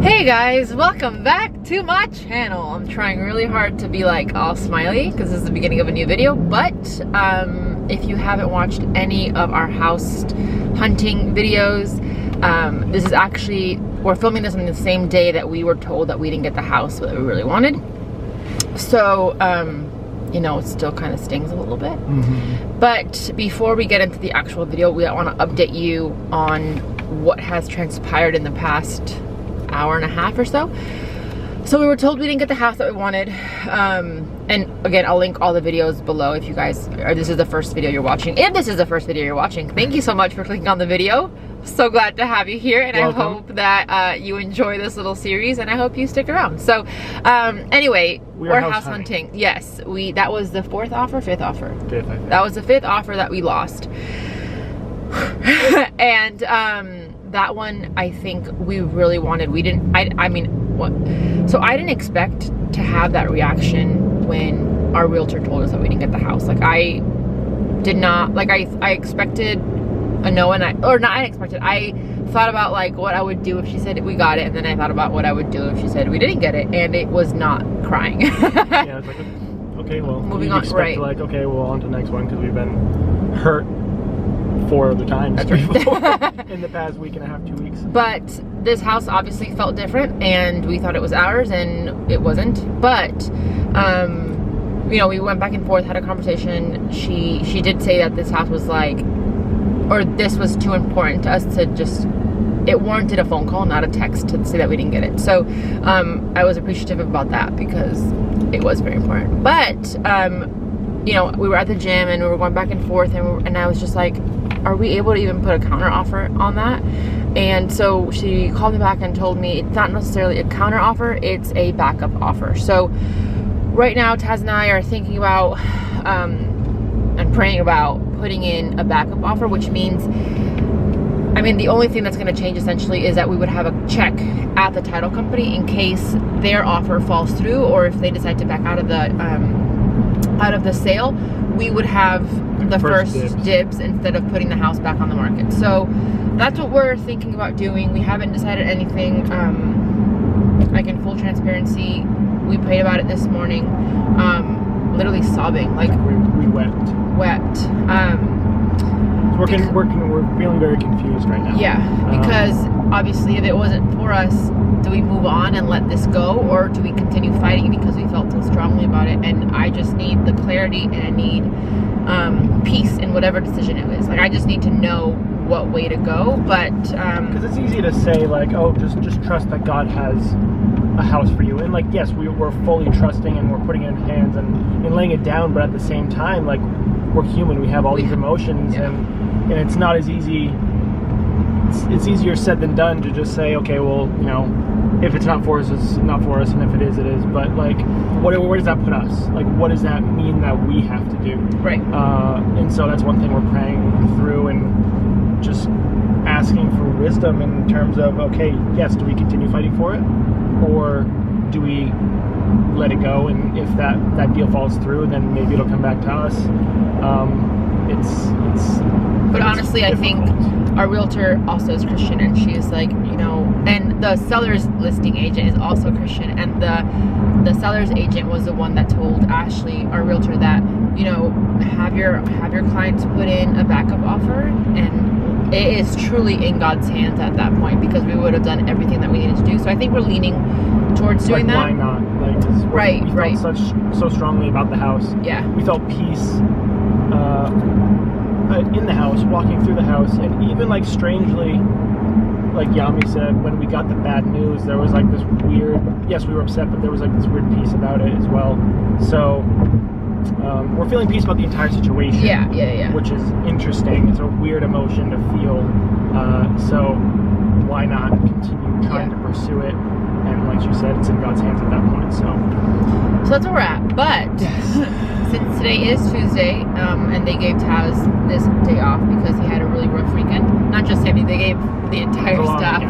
Hey guys, welcome back to my channel. I'm trying really hard to be like all smiley because this is the beginning of a new video, but if you haven't watched any of our house hunting videos, this is actually, we're filming this on the same day that we were told that we didn't get the house that we really wanted. So you know, it still kind of stings a little bit. But before we get into the actual video, we want to update you on what has transpired in the past hour and a half or so. So we were told we didn't get the house that we wanted, and again, I'll link all the videos below if you guys, or this is the first video you're watching. If this is the first video you're watching, thank you so much for clicking on the video. So glad to have you here, and welcome. I hope that you enjoy this little series, and I hope you stick around. So anyway, we're house hunting. Yes, that was the fifth offer. Fifth, I think. That was the fifth offer that we lost. And that one, I think we really wanted. We didn't, I mean, what? So I didn't expect to have that reaction when our realtor told us that we didn't get the house. Like, I did not, like, I expected a no, and I thought about like what I would do if she said we got it, and then I thought about what I would do if she said we didn't get it, and it was not crying. Yeah, it's like, okay, well, moving on, right? Like, okay, well, on to the next one, because we've been hurt 4 other times. That's right. In the past week and a half, 2 weeks. But this house obviously felt different, and we thought it was ours, and it wasn't. But you know, we went back and forth, had a conversation. She did say that this house was like, or this was too important to us to just, it warranted a phone call, not a text, to say that we didn't get it. So I was appreciative about that because it was very important. But you know, we were at the gym and we were going back and forth, and I was just like, are we able to even put a counter offer on that? And so she called me back and told me it's not necessarily a counter offer, it's a backup offer. So right now, Taz and I are thinking about and praying about putting in a backup offer, which means, I mean, the only thing that's going to change essentially is that we would have a check at the title company in case their offer falls through, or if they decide to back out of the sale, we would have the first dibs instead of putting the house back on the market. So that's what we're thinking about doing. We haven't decided anything. Like, in full transparency, we prayed about it this morning, literally sobbing, like we wept. We're feeling very confused right now. Yeah, because obviously if it wasn't for us, do we move on and let this go, or do we continue fighting because we felt so strongly about it? And I just need the clarity, and I need peace in whatever decision it is. Like, I just need to know what way to go. But because it's easy to say like, oh, just trust that God has a house for you, and like, yes, we're fully trusting and we're putting it in hands and laying it down, but at the same time, like, we're human, we have all these emotions. Yeah. and it's not as easy, it's easier said than done to just say, okay, well, you know, if it's not for us, it's not for us, and if it is, it is. But like, where does that put us? Like, what does that mean that we have to do? Right. And so that's one thing we're praying through, and just asking for wisdom in terms of, okay, yes, do we continue fighting for it, or do we let it go? And if that deal falls through, then maybe it'll come back to us. But honestly, I think our realtor also is Christian, and she is like, you know, and the seller's listing agent is also Christian, and the seller's agent was the one that told Ashley, our realtor, that, you know, have your clients put in a backup offer, and it is truly in God's hands at that point, because we would have done everything that we needed to do. So I think we're leaning towards doing that. Why not? Like, we felt so strongly about the house. Yeah. We felt peace in the house, walking through the house, and even like strangely, like Yami said, when we got the bad news, there was like this weird, yes, we were upset, but there was like this weird peace about it as well. So we're feeling peace about the entire situation. Yeah. Which is interesting. It's a weird emotion to feel. So why not continue trying to pursue it? And like you said, it's in God's hands at that point. So that's where we're at. But since today is Tuesday, and they gave Taz this day off because he had a really rough weekend. Not just him, they gave the entire staff.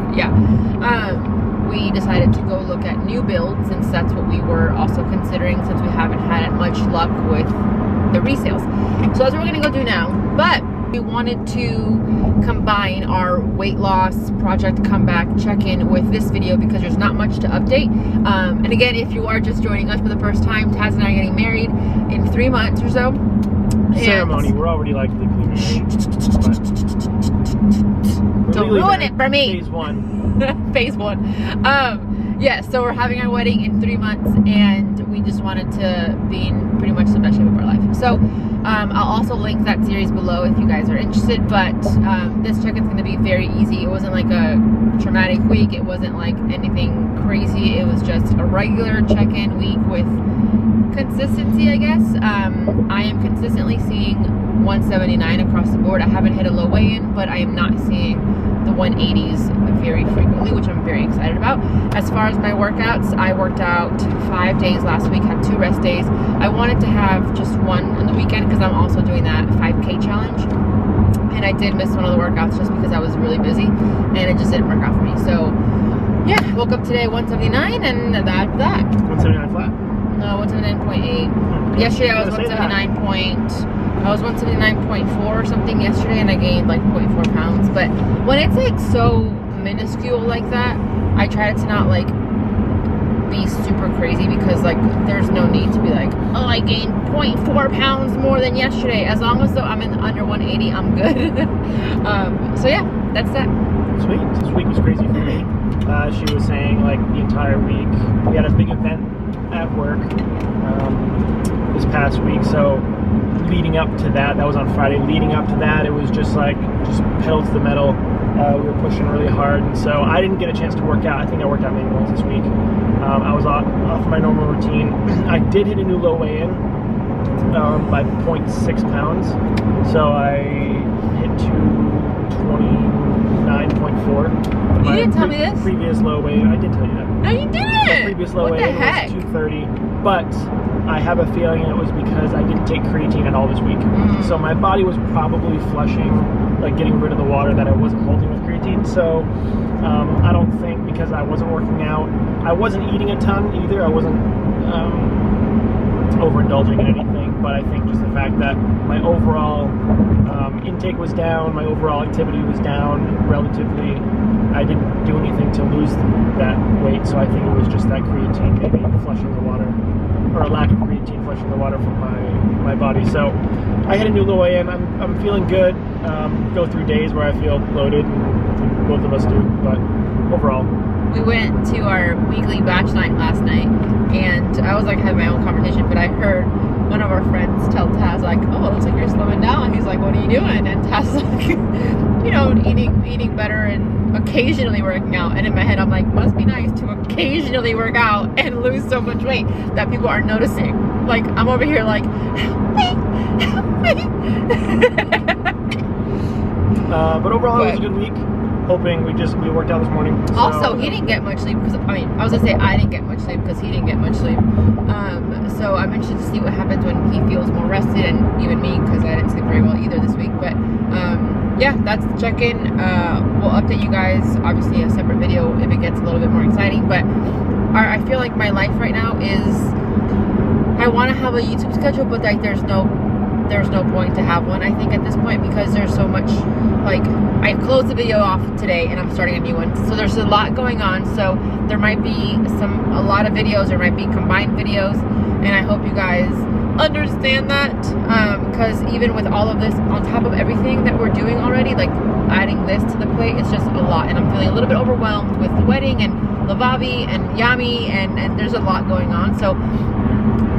We decided to go look at new builds, since that's what we were also considering, since we haven't had much luck with the resales. So that's what we're gonna go do now. But We wanted to combine our weight loss project comeback check-in with this video because there's not much to update. And again, if you are just joining us for the first time, Taz and I are getting married in 3 months or so. Ceremony, we're already like legally married. Don't ruin it for me. Phase 1. Phase 1. Yeah, so we're having our wedding in 3 months, and we just wanted to be in pretty much the best shape of our life. So I'll also link that series below if you guys are interested, but this check-in's going to be very easy. It wasn't like a traumatic week. It wasn't like anything crazy. It was just a regular check-in week with consistency, I guess. I am consistently seeing 179 across the board. I haven't hit a low weigh-in, but I am not seeing the 180s very frequently, which I'm very excited about. As far as my workouts, I worked out 5 days last week, had 2 rest days. I wanted to have just one on the weekend because I'm also doing that 5K challenge, and I did miss one of the workouts just because I was really busy and it just didn't work out for me. So yeah, I woke up today 179, and that's that. 179 flat? No, 179.8. Yesterday I was 179.4 or something yesterday, and I gained like 0.4 pounds. But when it's like so minuscule like that, I try to not like be super crazy because like there's no need to be like, oh, I gained 0.4 pounds more than yesterday. As long as though I'm in under 180, I'm good. So yeah, that's that. Sweet. This week was crazy for me. She was saying like the entire week we had a big event at work this past week, so leading up to that was on Friday, leading up to that it was just pedal to the metal. We were pushing really hard, and so I didn't get a chance to work out. I think I worked out maybe once this week. I was off my normal routine. I did hit a new low weigh-in by 0.6 pounds, so I hit 229.4. You didn't tell me this? Previous low weigh-in, I did tell you that. No, you didn't! The previous low weigh-in was 230, but I have a feeling it was because I didn't take creatine at all this week. So my body was probably flushing, like getting rid of the water that I wasn't holding with creatine. So I don't think, because I wasn't working out, I wasn't eating a ton either. I wasn't overindulging in anything, but I think just the fact that my overall intake was down, my overall activity was down relatively. I didn't do anything to lose that weight, so I think it was just that creatine maybe flushing the water, or a lack of creatine flushing the water from my body. So I hit a new low weigh-in. I'm feeling good. Go through days where I feel bloated, and both of us do, but overall. We went to our weekly batch night last night, and I was like having my own conversation, but I heard one of our friends tell Taz like, oh, it looks like you're slowing down. He's like, what are you doing? And Taz is like, you know, eating better and occasionally working out. And in my head I'm like, must be nice to occasionally work out and lose so much weight that people are noticing. Like, I'm over here like, help me. But overall, it was a good week. Hoping we worked out this morning. So. Also, he didn't get much sleep because, I was gonna say I didn't get much sleep because he didn't get much sleep. So I'm interested to see what happens when he feels more rested, and even me, because I didn't sleep very well either this week. But yeah, that's the check-in. We'll update you guys, obviously a separate video if it gets a little bit more exciting. But I feel like my life right now is, I want to have a YouTube schedule, but like there's no point to have one, I think, at this point, because there's so much, like, I closed the video off today and I'm starting a new one, so there's a lot going on. So there might be a lot of videos, there might be combined videos, and I hope you guys understand that, because even with all of this on top of everything that we're doing already, like adding this to the plate, it's just a lot, and I'm feeling a little bit overwhelmed with the wedding and Lavavi and Yami, and there's a lot going on. So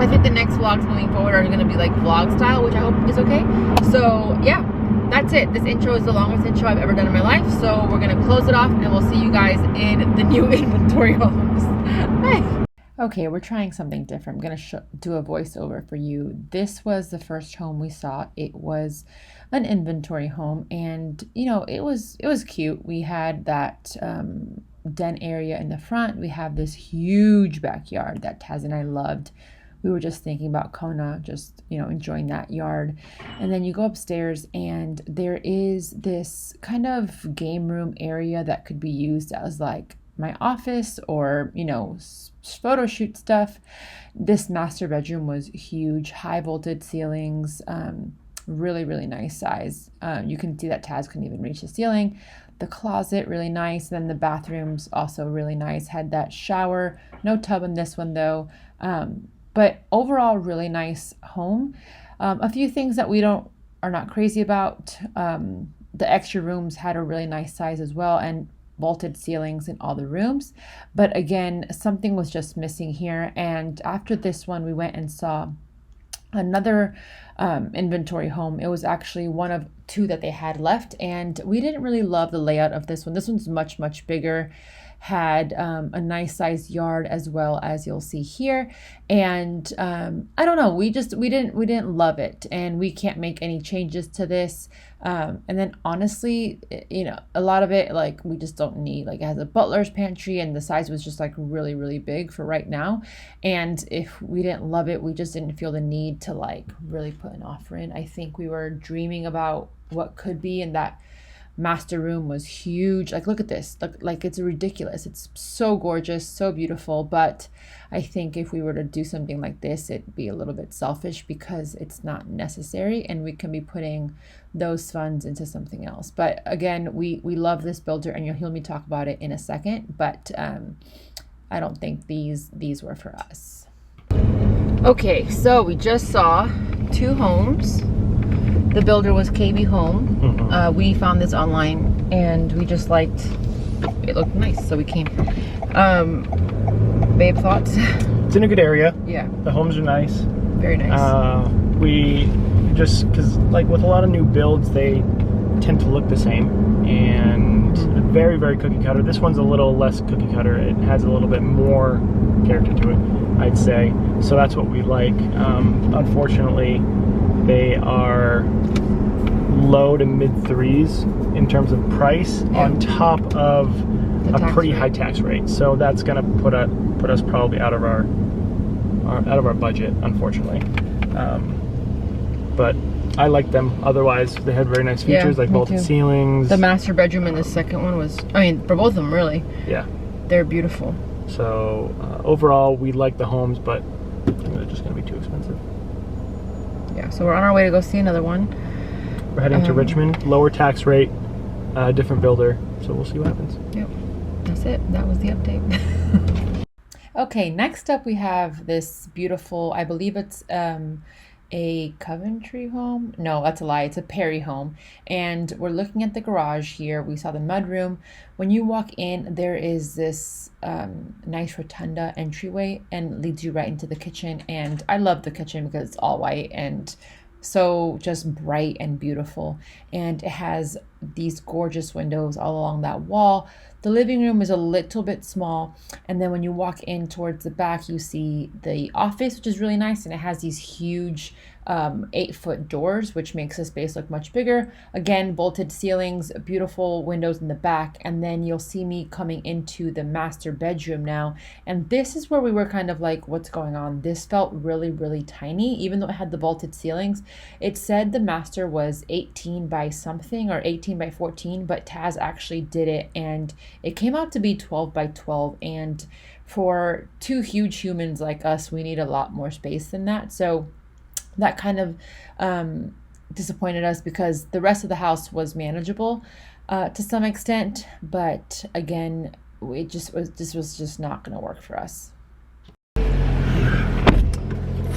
I think the next vlogs moving forward are going to be like vlog style, which I hope is okay. So yeah, that's it. This intro is the longest intro I've ever done in my life, so we're going to close it off, and we'll see you guys in the new inventory homes. Bye. Okay, we're trying something different. I'm going to do a voiceover for you. This was the first home we saw. It was an inventory home, and you know, it was cute. We had that den area in the front. We have this huge backyard that Taz and I loved. We were just thinking about Kona, just, you know, enjoying that yard. And then you go upstairs and there is this kind of game room area that could be used as like my office or, you know, photo shoot stuff. This master bedroom was huge, high voltage ceilings, really, really nice size. You can see that Taz couldn't even reach the ceiling. The closet, really nice. Then the bathrooms, also really nice. Had that shower. No tub in this one, though. But overall, really nice home. A few things that we are not crazy about. The extra rooms had a really nice size as well, and vaulted ceilings in all the rooms. But again, something was just missing here. And after this one, we went and saw another inventory home. It was actually one of two that they had left, and we didn't really love the layout of this one. This one's much, much bigger, had a nice sized yard as well, as you'll see here. And I don't know, we didn't love it, and we can't make any changes to this. And then honestly, you know, a lot of it, like, we just don't need. Like, it has a butler's pantry, and the size was just like really, really big for right now. And if we didn't love it, we just didn't feel the need to like really put an offer in. I think we were dreaming about what could be, and that master room was huge. Like, look at this. Look, like, it's ridiculous. It's so gorgeous, so beautiful. But I think if we were to do something like this, it'd be a little bit selfish because it's not necessary, and we can be putting those funds into something else. But again, we love this builder, and you'll hear me talk about it in a second. But I don't think these were for us. Okay, so we just saw two homes. The builder was KB Home. Mm-hmm. We found this online, and we just liked it. Looked nice, so we came. Babe, thoughts? It's in a good area. Yeah. The homes are nice. Very nice. We just, because like with a lot of new builds, they tend to look the same, and very, very cookie cutter. This one's a little less cookie cutter. It has a little bit more character to it, I'd say. So that's what we like. Unfortunately, they are low to mid threes in terms of price, on top of a pretty high tax rate. So that's gonna put us probably out of our budget, unfortunately. But I like them. Otherwise, they had very nice features, like vaulted ceilings. The master bedroom in the second one was, I mean, for both of them, really. Yeah. They're beautiful. So overall, we like the homes, but they're just gonna be too expensive. Yeah, so we're on our way to go see another one. We're heading to Richmond, lower tax rate, different builder, so we'll see what happens. Yep, that's it. That was the update. Okay, next up we have this beautiful, I believe it's a Coventry home. No, that's a lie. It's a Perry home. And we're looking at the garage here. We saw the mudroom. When you walk in, there is this nice rotunda entryway, and leads you right into the kitchen. And I love the kitchen because it's all white and so just bright and beautiful. And it has these gorgeous windows all along that wall. The living room is a little bit small, and then when you walk in towards the back, you see the office, which is really nice, and it has these huge 8-foot doors, which makes the space look much bigger. Again, bolted ceilings, beautiful windows in the back, and then you'll see me coming into the master bedroom now, and this is where we were kind of like, what's going on? This felt really, really tiny, even though it had the vaulted ceilings. It said the master was 18 by something, or 18 by 14, but Taz actually did it, and it came out to be 12 by 12, and for two huge humans like us, we need a lot more space than that. So that kind of disappointed us, because the rest of the house was manageable to some extent, but again, this was just not going to work for us.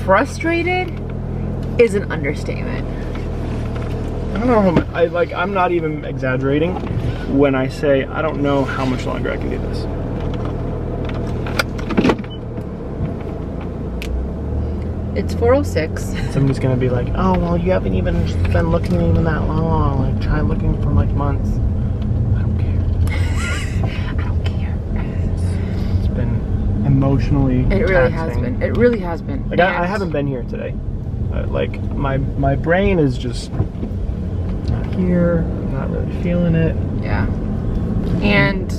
Frustrated is an understatement. I don't know. I'm not even exaggerating when I say I don't know how much longer I can do this. It's 4:06. Somebody's gonna be like, "Oh, well, you haven't even been looking even that long. Like, try looking for like months." I don't care. I don't care. It's been emotionally It really has taxing. been. It really has been. Like, I haven't been here today. Like, my brain is just not here. I'm not really feeling it. Yeah. And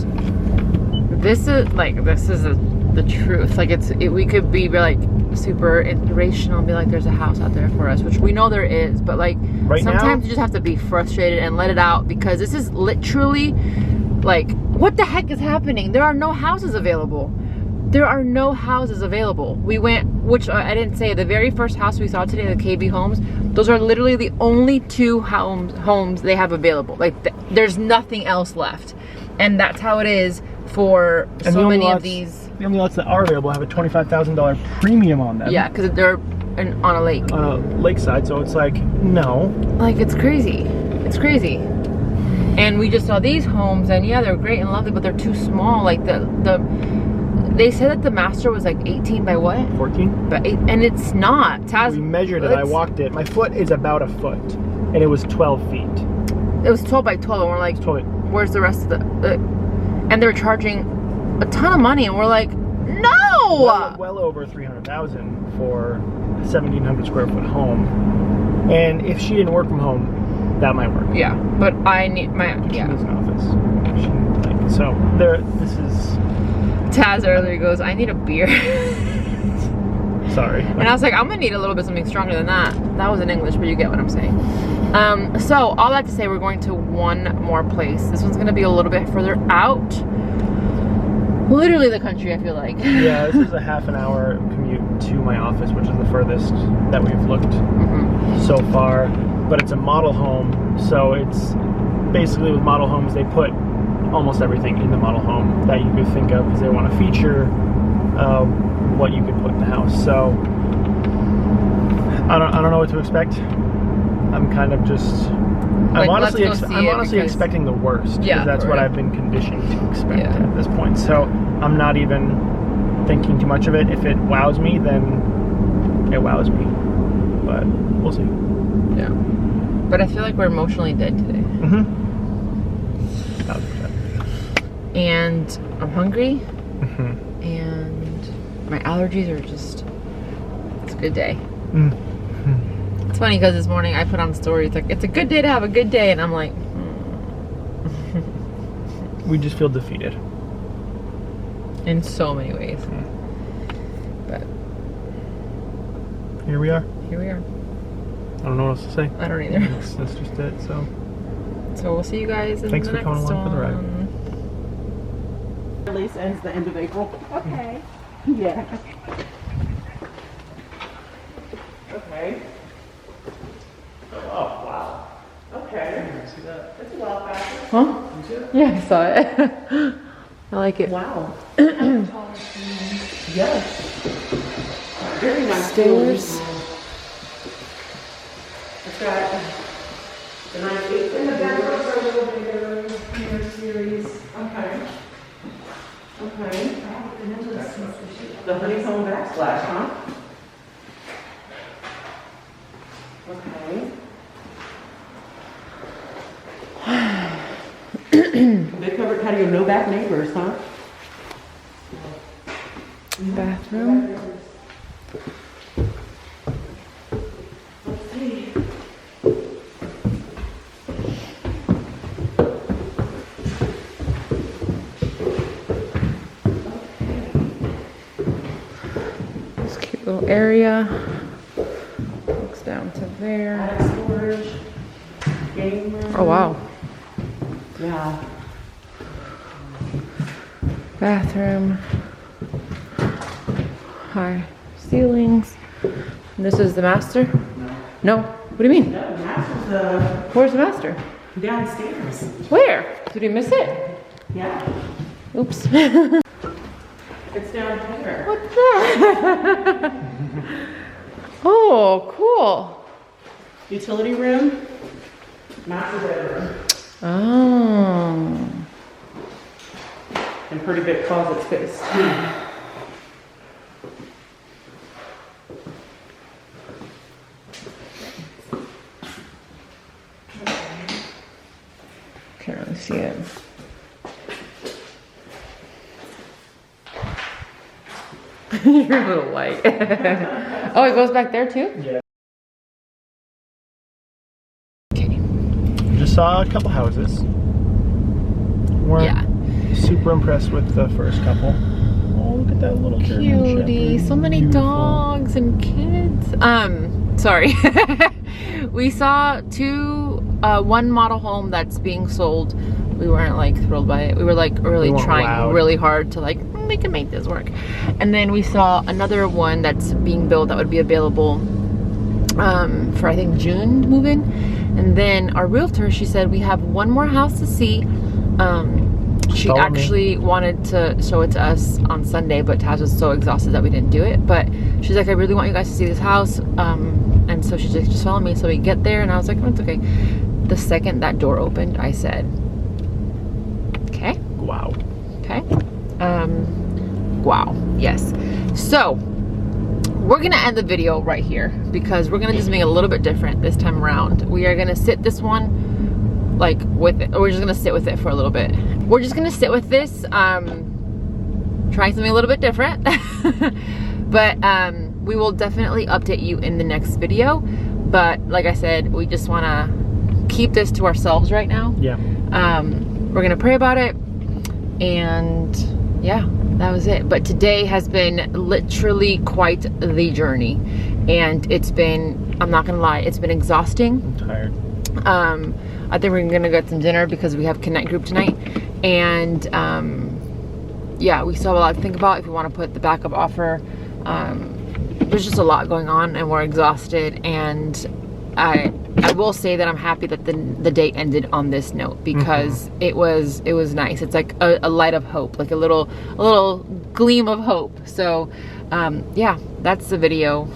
this is the truth. Like, we could be like super inspirational and be like, there's a house out there for us, which we know there is, but like sometimes you just have to be frustrated and let it out, because this is literally like, what the heck is happening? There are no houses available. There are no houses available. We went, which I didn't say, the very first house we saw today, the KB homes, those are literally the only 2 homes they have available. Like there's nothing else left. And that's how it is for so many of these. The only lots that are available have a $25,000 premium on them. Yeah, because they're on a lake. On a lakeside, so it's like, no. Like, it's crazy. It's crazy. And we just saw these homes, and yeah, they're great and lovely, but they're too small. Like, they said that the master was like 18 by what? 14. But and it's not. We measured it, I walked it. My foot is about a foot, and it was 12 feet. It was 12 by 12, and we're like, 12. Where's the rest of the and they're charging a ton of money, and we're like, no! Well over 300,000 for a 1,700 square foot home. And if she didn't work from home, that might work. Yeah, but I need She needs an office. So this is... Taz earlier goes, I need a beer. Sorry. And I was like, I'm gonna need a little bit something stronger than that. That was in English, but you get what I'm saying. So all that to say, we're going to one more place. This one's gonna be a little bit further out. Literally the country, I feel like. Yeah, this is a half an hour commute to my office, which is the furthest that we've looked so far. But it's a model home, so it's basically with model homes, they put almost everything in the model home that you could think of because they want to feature what you could put in the house. So I don't know what to expect. I'm kind of just I'm honestly expecting the worst. Yeah, that's what I've been conditioned to expect at this point. So I'm not even thinking too much of it. If it wows me, then it wows me. But we'll see. Yeah. But I feel like we're emotionally dead today. And I'm hungry. And my allergies are just, it's a good day. It's funny because this morning I put on stories like, it's a good day to have a good day, and I'm like, we just feel defeated in so many ways. But here we are. Here we are. I don't know what else to say. I don't either. That's just it. So we'll see you guys in the next one. Thanks for coming along for the ride. Release ends the end of April. Okay. Yeah. Okay. Oh wow. Okay. See that? That's a while back. Huh? Yeah, I saw it. I like it. Wow. Yes. Very nice. Stairs. It's got the nice eight in the bedrooms are a little bigger in your series. Okay. Okay. The honeycomb backsplash, huh? Okay. Big covered patio, no back neighbors, huh? Bathroom. Let's see. This cute little area. Looks down to there. Attic storage. Game room. Oh wow. Yeah. Bathroom. High ceilings. And this is the master? No. What do you mean? No, the master's Where's the master? downstairs. Where? Did we miss it? Yeah. Oops. It's down here. What's that? Oh, cool. Utility room. Master bedroom. Oh. And pretty big closet space too. Can't really see it. You're a little white. Oh, it goes back there too? Yeah. Okay. Just saw a couple houses. Weren't super impressed with the first couple. Oh, look at that little German Cutie. Shepherd. So many dogs and kids. Sorry. We saw one model home that's being sold. We weren't like thrilled by it. We were like really trying really hard to like, oh my we can make this work. And then we saw another one that's being built that would be available for I think June move-in. And then our realtor, she said we have one more house to see. She actually wanted to show it to us on Sunday, but Taz was so exhausted that we didn't do it. But she's like, I really want you guys to see this house. And so she's like, just follow me. So we get there, and I was like, oh, it's okay. The second that door opened, I said, okay. Wow. Okay. Wow. Yes. So we're gonna end the video right here because we're gonna do something a little bit different this time around. We are gonna sit this one like with it, or we're just gonna sit with it for a little bit. We're just gonna sit with this, trying something a little bit different. But we will definitely update you in the next video. But like I said, we just wanna keep this to ourselves right now. Yeah. We're gonna pray about it, and yeah, that was it. But today has been literally quite the journey, and it's been, I'm not gonna lie, it's been exhausting. I'm tired. I think we're gonna get some dinner because we have Connect group tonight, and yeah, we still have a lot to think about if we want to put the backup offer. There's just a lot going on, and we're exhausted. And I will say that I'm happy that the day ended on this note, because it was nice. It's like a light of hope, like a little gleam of hope. So yeah, that's the video.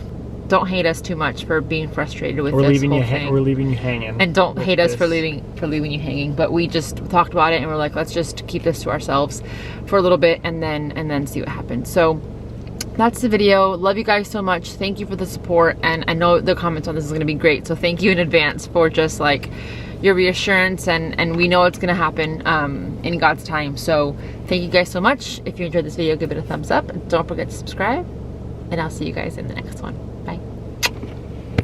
Don't hate us too much for being frustrated with this whole thing. We're leaving you hanging. And don't hate us for leaving you hanging. But we just talked about it, and we're like, let's just keep this to ourselves for a little bit, and then see what happens. So that's the video. Love you guys so much. Thank you for the support, and I know the comments on this is going to be great. So thank you in advance for just like your reassurance, and we know it's going to happen in God's time. So thank you guys so much. If you enjoyed this video, give it a thumbs up, and don't forget to subscribe, and I'll see you guys in the next one.